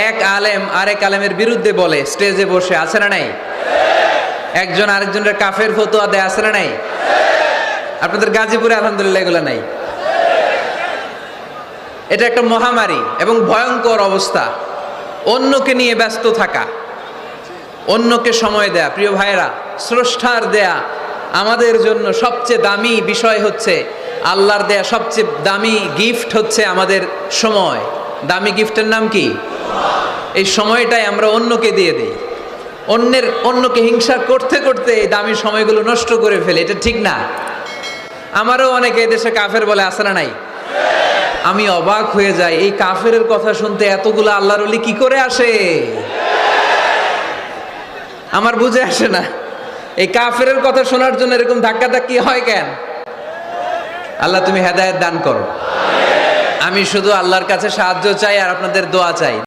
এক আলেম আরেক আলেমের বিরুদ্ধে বলে স্টেজে বসে, আছে না নাই? একজন আরেকজনের কাফের ফতোয়া দেয়, আছে না নাই? আপনাদের গাজীপুরে আলহামদুলিল্লাহ এগুলো নাই। এটা একটা মহামারী এবং ভয়ঙ্কর অবস্থা। অন্যকে নিয়ে ব্যস্ত থাকা, অন্যকে সময় দেয়া। প্রিয় ভাইরা, স্রষ্টার দেয়া আমাদের জন্য সবচেয়ে দামি বিষয় হচ্ছে, আল্লাহর দেয়া সবচেয়ে দামি গিফট হচ্ছে আমাদের সময়। দামি গিফটের নাম কি? এই সময়টাই আমরা অন্যকে দিয়ে দিই। অন্যকে হিংসা করতে করতে এই দামি সময়গুলো নষ্ট করে ফেলে। এটা ঠিক না। আমারও অনেকে দেশে কাফের বলে, আছে না নাই? আমি অবাক হয়ে যাই, এই কাফেরের কথা শুনতে এতগুলো আল্লাহর ওলি কি করে আসে? আমার বুঝে আসে না, এই কাফেরের কথা শোনার জন্য এরকম ধাক্কাধাক্কি হয় কেন? আল্লাহ তুমি হেদায়েত দান করো। আমি শুধু আল্লাহর কাছে সাহায্য চাই আর আপনাদের দোয়া চাই।